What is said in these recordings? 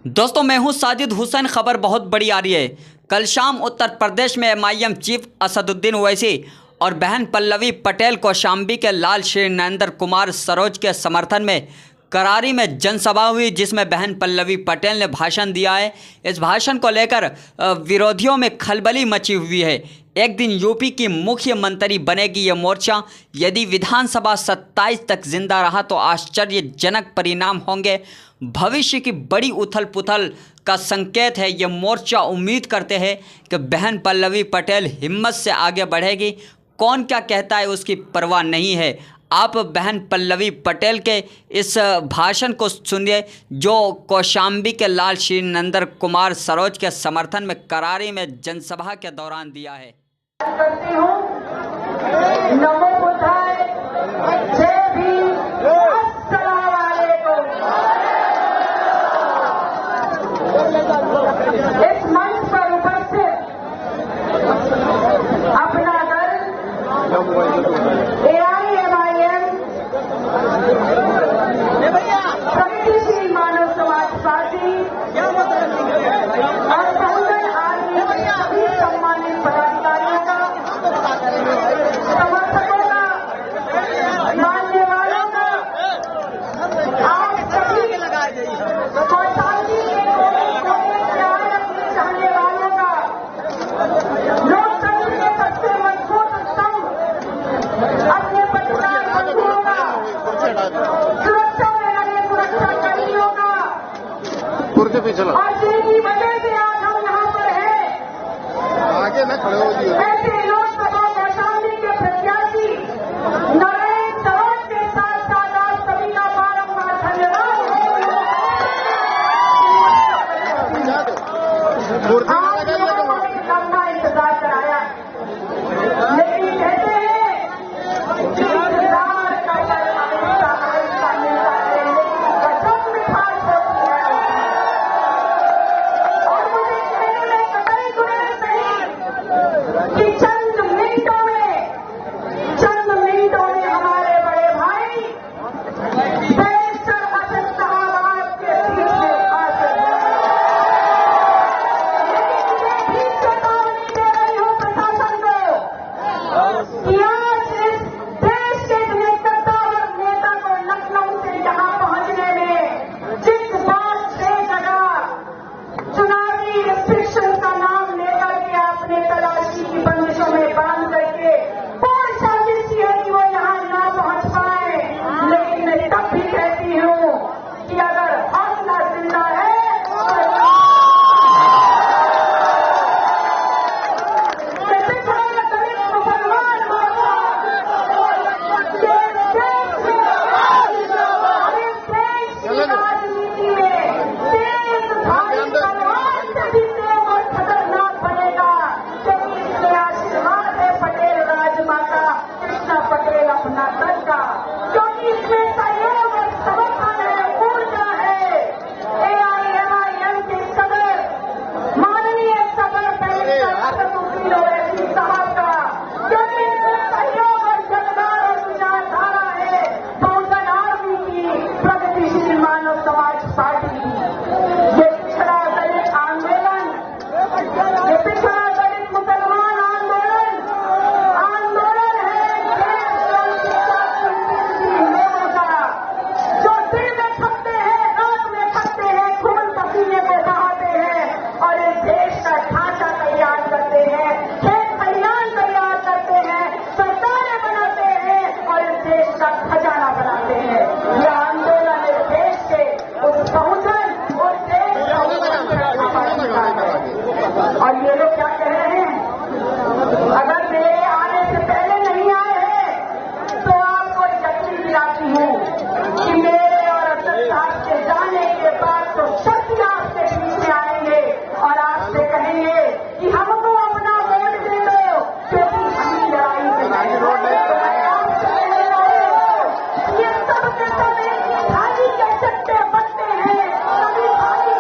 दोस्तों मैं हूं साजिद हुसैन। खबर बहुत बड़ी आ रही है। कल शाम उत्तर प्रदेश में एमआईएम चीफ असदुद्दीन ओवैसी और बहन पल्लवी पटेल कौशाम्बी के लाल श्री नरेंद्र कुमार सरोज के समर्थन में करारी में जनसभा हुई, जिसमें बहन पल्लवी पटेल ने भाषण दिया है। इस भाषण को लेकर विरोधियों में खलबली मची हुई है। एक दिन यूपी की मुख्यमंत्री बनेगी ये मोर्चा। यदि विधानसभा 27 तक जिंदा रहा तो आश्चर्यजनक परिणाम होंगे। भविष्य की बड़ी उथल पुथल का संकेत है ये मोर्चा। उम्मीद करते हैं कि बहन पल्लवी पटेल हिम्मत से आगे बढ़ेगी। कौन क्या कहता है उसकी परवाह नहीं है। आप बहन पल्लवी पटेल के इस भाषण को सुनिए, जो कौशाम्बी के लाल श्री नरेंद्र कुमार सरोज के समर्थन में करारी में जनसभा के दौरान दिया है। करती हूँ। नमो बुद्धाय, जय भीम, अस्सलाम वालेकुम। इस मंच पर उपस्थित अपना दल एआईएमआईएम प्रगतिशील मानव समाज पार्टी और बहुजन आर्मी के सभी सम्मानित पदाधिकारियों का, समर्थकों का, मानने वालों का, आप सभी कौशाम्बी के कोने प्यार अपने चाहने वालों का, लोकतंत्र के सबसे मजबूत स्तंभ अपने पत्रकार बंधुओं का, सुरक्षा में लगे सुरक्षाकर्मियों का, और जिनकी वजह से आज हम यहाँ पर हैं, आगे न खड़े हो जी। ऐसे लोकसभा कौशाम्बी के प्रत्याशी नरेंद्र सरोज के साथ साथ आप सभी का बारंबार धन्यवाद। आज लोगों को एक लंबा इंतजार कराया, लेकिन कहते हैं कि इंतजार का फल आहिस्ता आहिस्ता मिलता है, लेकिन कसम मिठास होती है। और मुझे कहने में कतई गुरेज नहीं कि चंद मिनटों में हमारे बड़े भाई बैरिस्टर असद साहब आपके बीच में आ सकते हैं। लेकिन ये भी चेतावनी दे रही हूँ प्रशासन को कि आज इस देश के एक नेतृत्व नेता को लखनऊ से यहाँ पहुंचने में जिस बात से जगह चुनावी रिस्ट्रिक्शन का नाम लेकर के आपने तलाशी की बंदिशों में बांध करके कौन साजिश की है कि वो यहाँ ना पहुंच पाए। लेकिन मैं तब भी कहती हूँ कि अगर हौसला जिंदा है दलित मुसलमान राजनीति में तेज भारी तलवार से भी तेज और खतरनाक बनेगा, क्योंकि इसमें आशीर्वाद है पटेल राजमाता कृष्णा पटेल अपना दल का, क्योंकि इसमें सहयोग और समर्थन है, ऊर्जा है। एआईएमआईएम के सदर माननीय सदर बैरिस्टर असदुद्दीन ओवैसी साहब का, क्योंकि इसमें सहयोग और जज्बात और विचारधारा है बहुजन आर्मी की, प्रगतिशील मानव समाज पार्टी की। ये पिछड़ा दलित आंदोलन, ये पिछड़ा दलित मुसलमान आंदोलन है लोगों का, जो दिन में छपते हैं, रात में खपते हैं, खून पसीने को बहाते हैं और इस देश का ढांचा तैयार करते हैं, खेत खलिहान तैयार करते हैं, सरकारें बनाते हैं और इस देश का खजाना बनाते हैं। यह आंदोलन इस देश के उस बहुजन और देश का और ये लोग क्या कह रहे हैं, अगर मेरे आने से पहले नहीं आए हैं तो आपको यकीन दिलाती हूँ कि मेरे और असद साहब के जाने के बाद तो शक्ति आपके बीच में आएंगे और आपसे कहेंगे कि हमको अपना वोट दे दो, क्योंकि हम लड़ाई में आपसे कहने वाले हो, ये सब के सब एक ही थाली के चट्टे बनते हैं, कभी थाली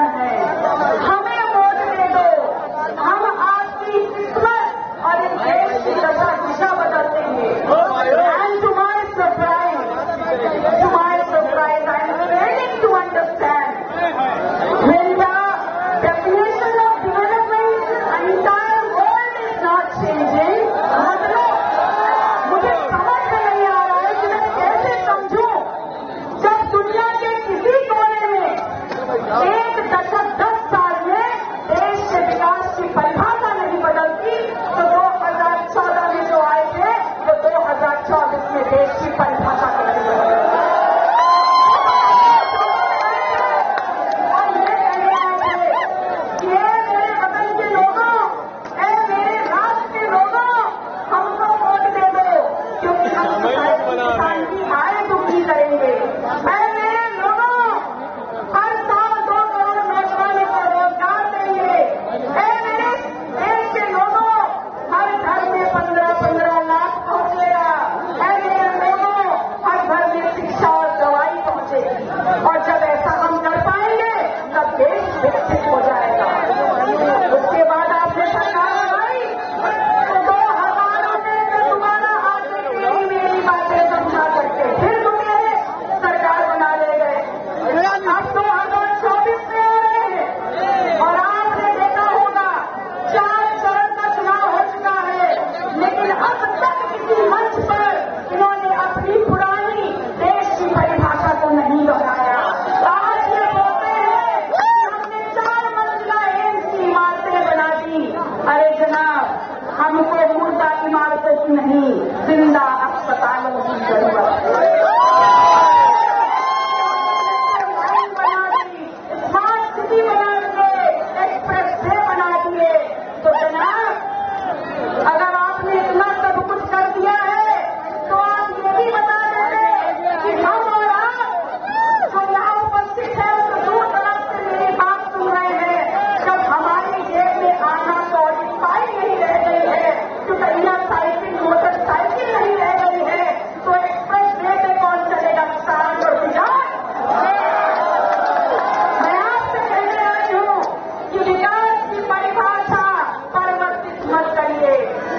मुसलमान हैं, हमें वोट दे दो, हम आपकी किस्मत और इस देश की दशा दिशा बदल देंगे। And to my surprise, I am failing to understand when the definition of development in the entire world is not changing. मतलब मुझे समझ में नहीं आ रहा है कि मैं कैसे समझूं जब दुनिया के किसी कोने में एक दशक 10 साल में देश के विकास की परिभाषा नहीं बदलती, तो 2014 में जो आए थे वो 2024 में देश की परिभाषा कैसे बदलेगी। और ये कहने आए थे कि ये मेरे वतन के लोगों, ए मेरे राष्ट्र के लोगों, हमको वोट दे दो क्योंकि हम किसान की आय दुखी करेंगे। ए मेरे लोगों, हर साल 2 करोड़ नौजवानों को रोजगार देंगे। ए मेरे देश के लोगों, हर घर में 15-15 लाख पहुंचेगा। ए मेरे लोगों, हर घर में शिक्षा और दवाई पहुंचेगी। और जब ऐसा हम कर पाएंगे तब देश विकसित हो जाएगा। उसके बाद आपने सरकार बनाई तो 2000 में मैं तुम्हारा आगे की मेरी बातें समझा करके फिर तुम्हें सरकार बना ले गए। अब 2024 में आ रहे हैं और आपने देखा होगा 4 चरण का चुनाव हो चुका है, लेकिन अब तक किसी मंच पर इन्होंने अपनी पुरानी देश की परिभाषा को नहीं दोहराया। आज ये बोलते हैं कि हमने 4 मंजिला एम्स की इमारतें बना दी। अरे जनाब, हमको मुर्दा इमारतों की नहीं, जिंदा अस्पतालों की जरूरत है। लाइन बना दी, स्मार्ट सिटी बना दिए, एक्सप्रेस वे बना दिए। तो जनाब, अगर आपने इतना सब कुछ कर दिया है तो आप ये भी बता देते कि हम और आप जो यहाँ उपस्थित है तो दूर दराज से मेरी बात सुन रहे हैं, जब हमारी जेब में आना कौड़ी पाई नहीं रह गई है, चुटैया साइकिल मोटरसाइकिल नहीं रह गई है, तो एक्सप्रेस वे पे कौन चलेगा किसान और किसान। मैं आपसे कहने आई हूँ कि विकास की परिभाषा परिवर्तित मत करिए,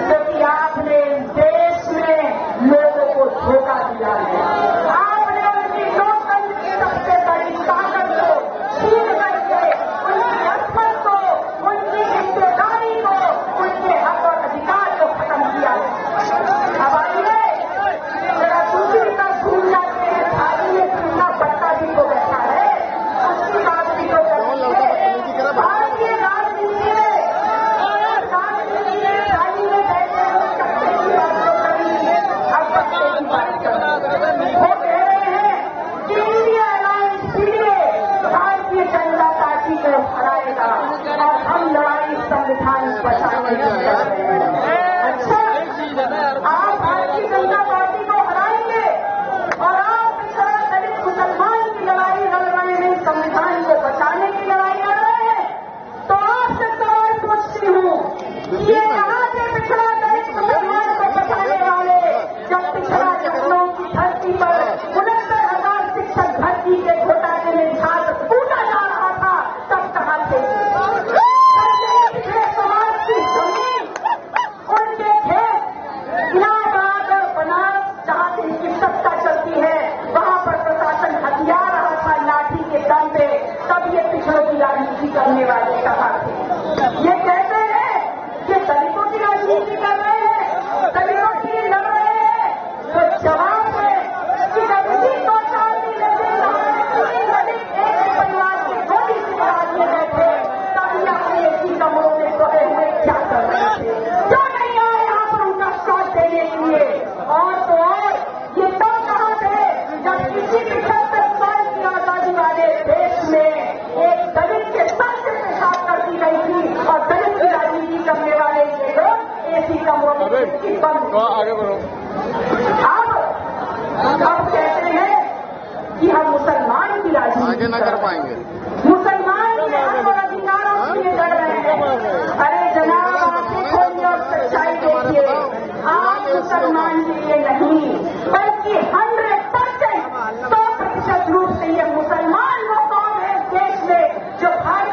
क्योंकि आपने देश में लोगों को धोखा दिया है। आपने उनकी लोकतंत्र की सबसे बड़ी ताकत को छीन करके उनकी असमत को, उनकी हिस्सेदारी को, उनके हक और अधिकार को खत्म किया है। अब आइए जरा दूसरी तरफ घूम जाते हैं, थाली में कितना बट्टा भी तो बैठा है, उसकी बात भी तो करेंगे। भारतीय राजनीति में थाली में बैठे हुए कट्टे की बात तो करी, अब बट्टे की बात करें। वो कह रहे हैं कि India alliance PDA Bharatiya Janata party को हराएगा और हम लड़ाई संविधान बचाने की कर रहे हैं। अच्छा, आप भारतीय जनता पार्टी को हराएंगे और आप इस तरह दलित मुसलमान की लड़ाई लड़ रहे हैं, संविधान को बचाने की लड़ाई लड़ रहे हैं, तो आपसे सवाल पूछती हूँ, ये कहाँ से पिछड़ा दलित मुसलमान को बचाने वाले, जब पिछड़ा लखनऊ की धरती पर 69,000 शिक्षक भर्ती के घोटाले में छात्र कूटा जा रहा था, तब कहाँ थे? समाज की जमीन, उनके खेत इलाहाबाद और बनारस जहाँ से इनकी सत्ता चलती है, वहाँ पर प्रशासन हथियार रहा था लाठी के दम पे, तब ये पिछड़ों की राजनीति करने वाले कहाँ थे? ये कहते हैं कि दलितों की राजनीति कर रहे हैं, दलितों के लिए लड़ रहे हैं, तो जवाब है कि रजनी को शादी लेकिन दलित एक परिवार की गोली से हाथ में बैठे, तभी अपने एक ही कमरों में सोए हुए क्या कर रहे थे? क्यों नहीं आए यहाँ पर उनका शॉट देने के लिए? और तो और ये तब कहाँ थे जब किसी 75 साल की आजादी वाले देश में एक दलित के सर से पेशाब कर दी गई थी और दलित की राजनीति करने वाले ये लोग ऐसी कमरों में बंद। आगे बढ़ो। अब कहते हैं कि हम मुसलमान की राजनीति आगे न कर पाएंगे, मुसलमान के हक और अधिकारों के लिए लड़ रहे हैं। अरे जनाब, आपने खोली और सच्चाई देखिए, आप मुसलमान के लिए नहीं बल्कि 100% 100% रूप से ये मुसलमान वो कौम है देश में जो भारत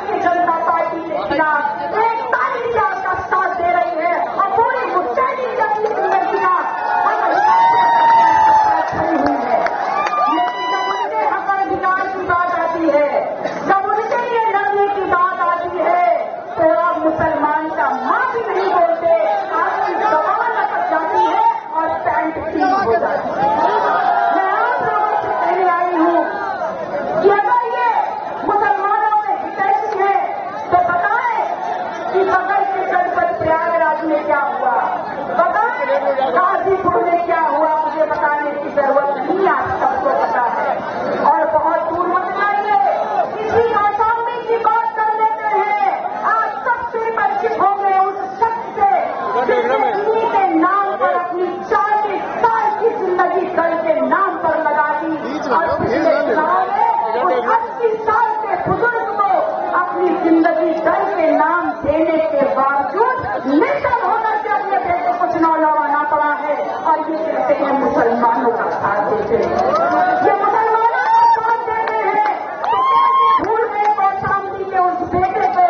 गाजीपुर में क्या हुआ मुझे बताने की जरूरत नहीं, आप सबको पता है। और बहुत दूर मत जाइए, किसी आसामी की बात कर लेते हैं, आप सबसे परिचित होंगे उस शख्स से जिसने इन्हीं के नाम पर अपनी 40 साल की जिंदगी दल के नाम पर लगा दी और पिछले चुनाव में उस 80 साल के बुजुर्ग को अपनी जिंदगी दल के नाम देने के बावजूद निर्दल होकर के अपने बेटे को चुनाव लड़वाना पड़ा है। और ये कहते हैं मुसलमानों का साथ देते हैं, ये मुसलमानों का साथ देते हैं, तो कैसे भूल गए कौशाम्बी के उस बेटे को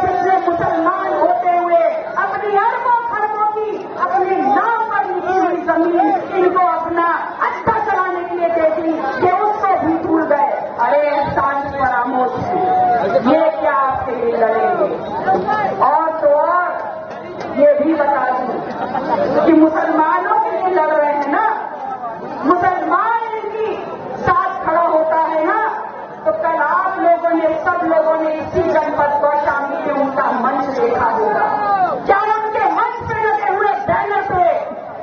जिसने मुसलमान होते हुए अपनी अरबों खरबों की अपने नाम पर लिखी हुई जमीन इनको अपना अच्छा चलाने के लिए दे दी, ये उसको भी भूल गए। अरे एहसान फरामोश है, ये क्या आपके लिए लड़ेंगे? और तो और ये भी बता दूं कि मुसलमानों के लिए लड़ रहे हैं ना, मुसलमान इनकी साथ खड़ा होता है ना, तो कल आप लोगों ने सब लोगों ने इसी जनपद कौशाम्बी में उनका मंच देखा होगा। क्या उनके मंच पे लगे हुए बैनर पे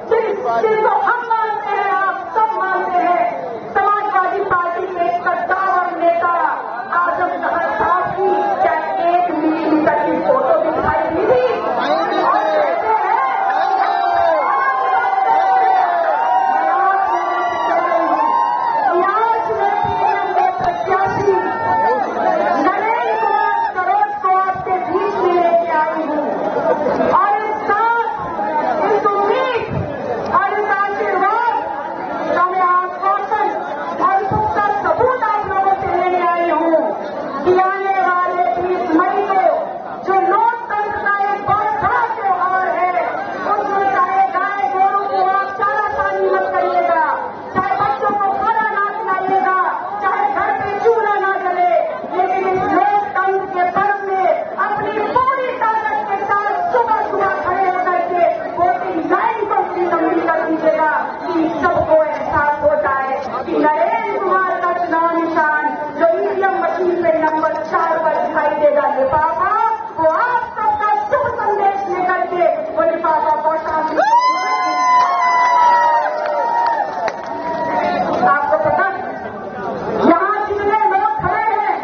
जिनको हम मानते हैं, आप सब मानते हैं, समाजवादी पार्टी के कद्दावर नेता आजम जहर साहब की क्या 1 मिलीमीटर की फोटो दिखाई दी थी? और कहते हैं आज मैं पीएम के प्रत्याशी नरेंद्र कुमार सरोज को आपके बीच में लेके आई हूँ और इस साथ इस उम्मीद और इस आशीर्वाद का मैं आश्वासन और पुख्ता सबूत आप लोगों से लेने आई हूँ कि आने वाले 30 मई को जो लोकतंत्र का एक बहुत बड़ा त्योहार है, उसमें चाहे गाय गोरू को आप चारा पानी मत करिएगा, चाहे बच्चों को खाना ना खिलाइएगा, चाहे घर पे चूल्हा ना जले, लेकिन इस लोकतंत्र के पर्व में अपनी पूरी ताकत के साथ सुबह सुबह खड़े होकर के वोटिंग लाइन को अपनी लंबी कर दीजिएगा कि सबको एहसास हो जाए कि नरेंद्र कुमार का चुनाव निशान जो ईवीएम मशीन पे नंबर 4 पर दिखाई देगा लिफाफा, वो आप सबका शुभ संदेश लेकर के वो लिफाफा कौशाम्बी आपको पता यहाँ जितने लोग खड़े हैं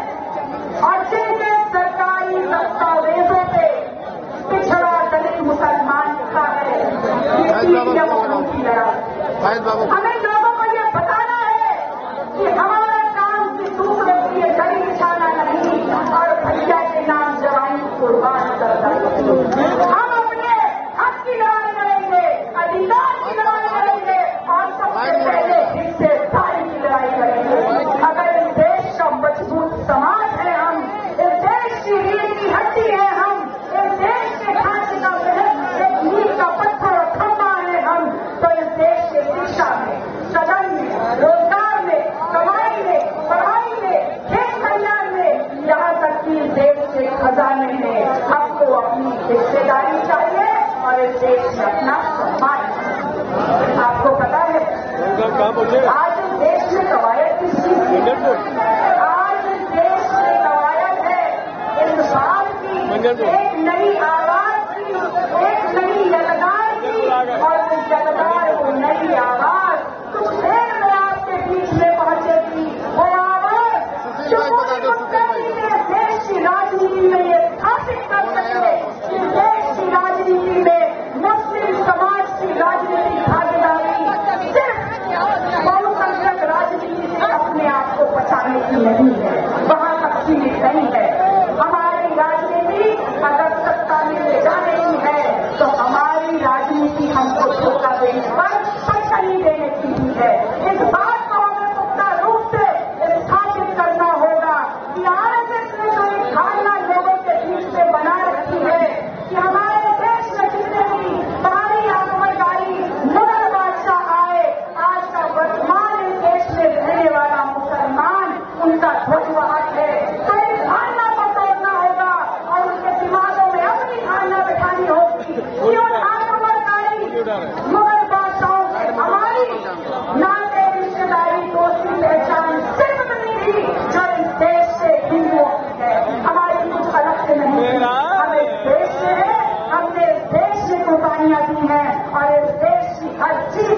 और जिनके सरकारी दस्तावेजों पे पिछड़ा दलित मुसलमान लिखा है, ये ईवीएम की लड़ाई हमें लोगों को ये बताना है कि हमारा काम किस दूसरे के लिए गली बिछाना नहीं और भैया के नाम जवानी कुर्बान करना। हम अपने हक की लड़ाई लड़ेंगे, अधिकार की लड़ाई लड़ेंगे और सबसे पहले हिस्सेदारी की लड़ाई लड़ेंगे। अगर इस देश का मजबूत समाज है हम, इस देश की रीढ़ की हड्डी है हम, इस देश के ढांचे का एक नींव का पत्थर और खंभा है हम, तो इस देश के शिक्षा में, सदन में, रोजगार में, कमाई में, पढ़ाई में, खेत खलिहान में, यहाँ तक कि इस देश के खजाने में हमको अपनी हिस्सेदारी चाहिए और इस देश में अपना सम्मान चाहिए। आपको पता है आज इस देश में कवायद किस चीज की? आज इस देश में कवायद है इस बात की, एक नई आवाज की, एक नई यलगार की, और उस यलगार को नई आवाज कुछ देर में आपके बीच में पहुंचेगी। वो आवाज जो पूरी मुस्तैदी में देश की राजनीति में ये स्थापित कर सके कि देश की राजनीति में मुस्लिम समाज की राजनीतिक भागीदारी सिर्फ बहुसंख्यक राजनीति से अपने आप को बचाने की नहीं है, वहां तक सीमित नहीं है। हमारी राजनीति अगर सत्ता में ले जाने की है तो हमारी राजनीति हमको धोखा देनी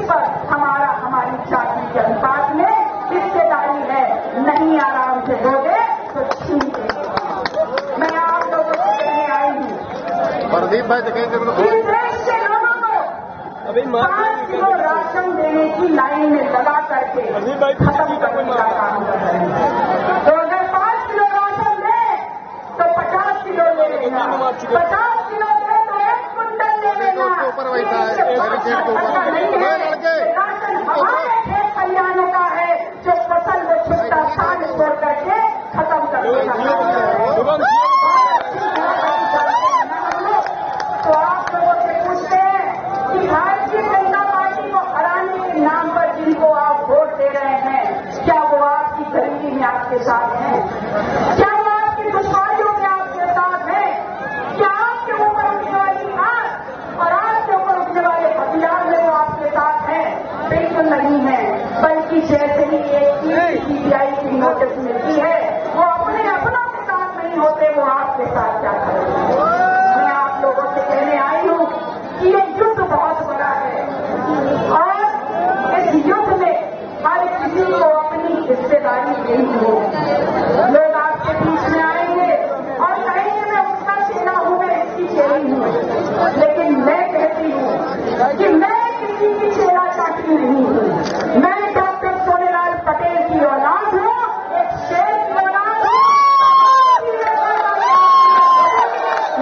पर हमारी जाति के अनुपात में हिस्सेदारी है। नहीं आराम से दोगे तो छीन लेंगे। मैं आप लोगों को कहने आई हूँ प्रदीप भाई कि देश के लोगों को 5 किलो राशन देने की लाइन में लगा करके खत्म करने का काम कर रहे हैं। तो अगर 5 किलो राशन दे तो 50 किलो ले लेना, 50 किलो दे तो 1 कुंटल ले लेना। राशन हमारे खेत खलिहानों का है, जो फसल वो छुट्टा साग छोड़ करके खत्म कर देना। तो आप लोगों से पूछते हैं कि भारतीय जनता पार्टी को हराने के नाम पर जिनको आप वोट दे रहे हैं, क्या वो आपकी गरीबी में आपके साथ हैं? क्या वो आपकी दुश्वारियों में आपके साथ हैं? क्या आपके ऊपर उठने वाली आग और आपके ऊपर उठने वाले हथियार में वो आपके साथ हैं? बिल्कुल नहीं है। बल्कि जैसे ही एक सीबीआई की नोटिस मिलती है, वो अपने अपनों के साथ नहीं होते, वो आपके साथ क्या करेंगे। मैं आप लोगों से कहने आई हूँ कि ये युद्ध बहुत बड़ा है और इस युद्ध में हर किसी को अपनी हिस्सेदारी देनी हो। लोग आपके बीच में आएंगे और कहेंगे मैं उसका चेला हूँ, मैं इसकी चेली हूँ, लेकिन मैं कहती हूँ कि मैं किसी की चेला चाटी नहीं हूँ। मैं डॉक्टर सोनेलाल पटेल की औलाद हूँ, एक शेर की औलाद हूँ।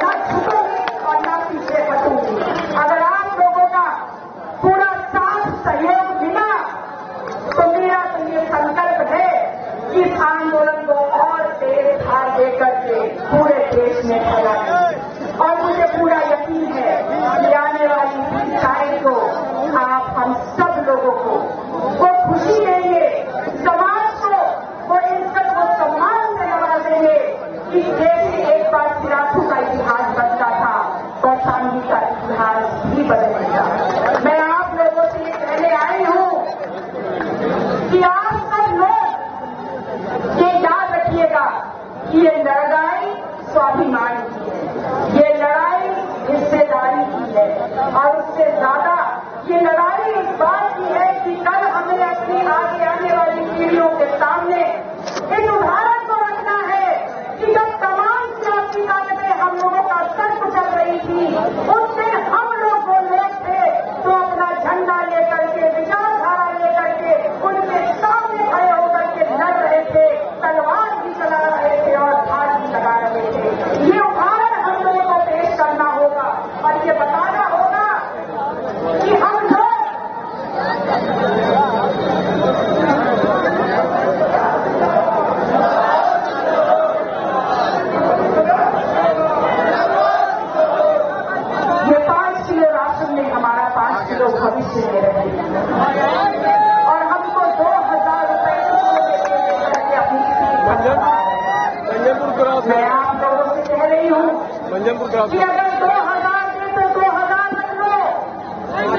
ना झुकूंगी और ना पीछे हटूंगी। अगर आप लोगों का पूरा साथ सहयोग मिला तो मेरा तो ये संकल्प है कि इस आंदोलन को और तेज धार देकर के पूरे देश में फैलाएं। और मुझे पूरा यकीन है कि आने वाली 20 तारीख को आप हम सब लोगों को वो खुशी देंगे, समाज को वो इज्जत वो सम्मान से नवाजेंगे कि जैसे एक बार सिराथू का इतिहास बनता था, कौशाम्बी का इतिहास भी बदलेगा। मैं आप लोगों से ये कहने आई हूँ कि आप सब लोग ये याद रखिएगा कि ये लड़ाई स्वाभिमान की है, ये लड़ाई हिस्सेदारी की है, और उससे ज्यादा ये लड़ाई इस बात की है कि कल हमें अपनी आगे आने वाली पीढ़ियों के सामने इस उदाहरण को रखना है कि जब तमाम सियासी ताकतें हम लोगों का सर कुचल रही थी, उस दिन हम लोग वो लोग थे तो अपना झंडा लेकर के, विचारधारा लेकर के उनके सामने खड़े होकर के लड़ रहे थे, तलवार भी चला रहे थे और धार भी लगा रहे थे। ये उदाहरण हम लोगों को पेश करना होगा और ये बताना होगा कि हम लोग ये 5 किलो राशन में हमारा 5 किलो भविष्य ले रहे हैं और हमको 2000 रुपए करके अपनी मैं आप लोगों से कह रही हूँ कि अगर 2000 दे तो 2000 रख लो,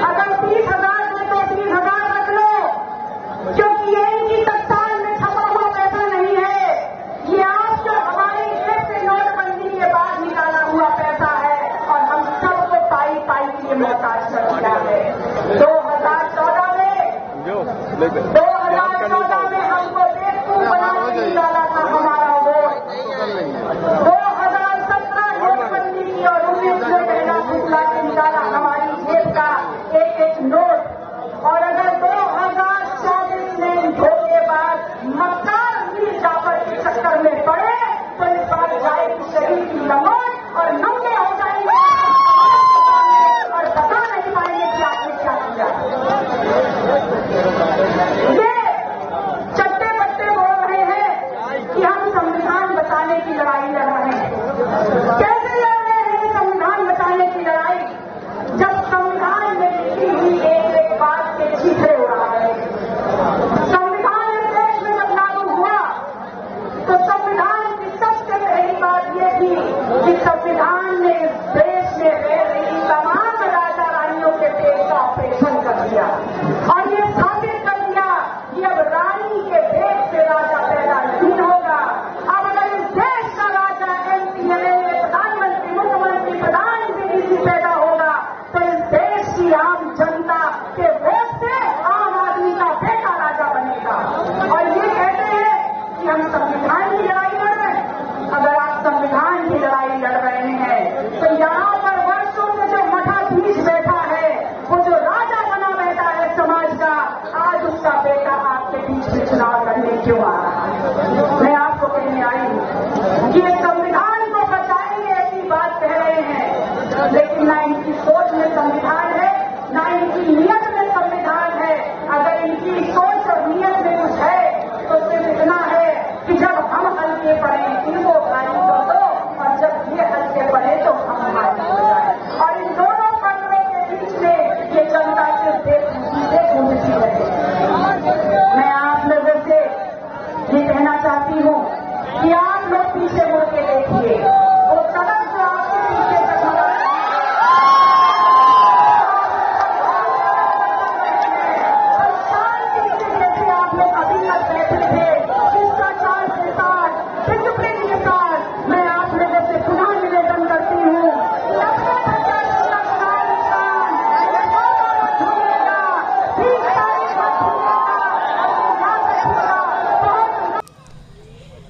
अगर 30,000 दे तो 30,000 रख लो, क्योंकि ये इनकी तत्काल में छपा हुआ पैसा नहीं है। ये आज जो हमारी जेब से नोटबंदी के बाद निकाला हुआ पैसा है और हम सबको पाई पाई के लिए मोहताज कर दिया है। 2014 में हमको बेवकूफ बना के निकाला था हमारा वोट। 2017 नोटबंदी की और 19 में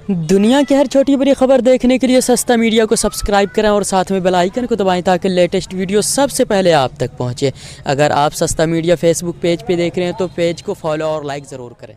दुनिया की हर छोटी बड़ी खबर देखने के लिए सस्ता मीडिया को सब्सक्राइब करें और साथ में बेल आइकन को दबाएं ताकि लेटेस्ट वीडियो सबसे पहले आप तक पहुंचे। अगर आप सस्ता मीडिया फेसबुक पेज पे देख रहे हैं तो पेज को फॉलो और लाइक ज़रूर करें।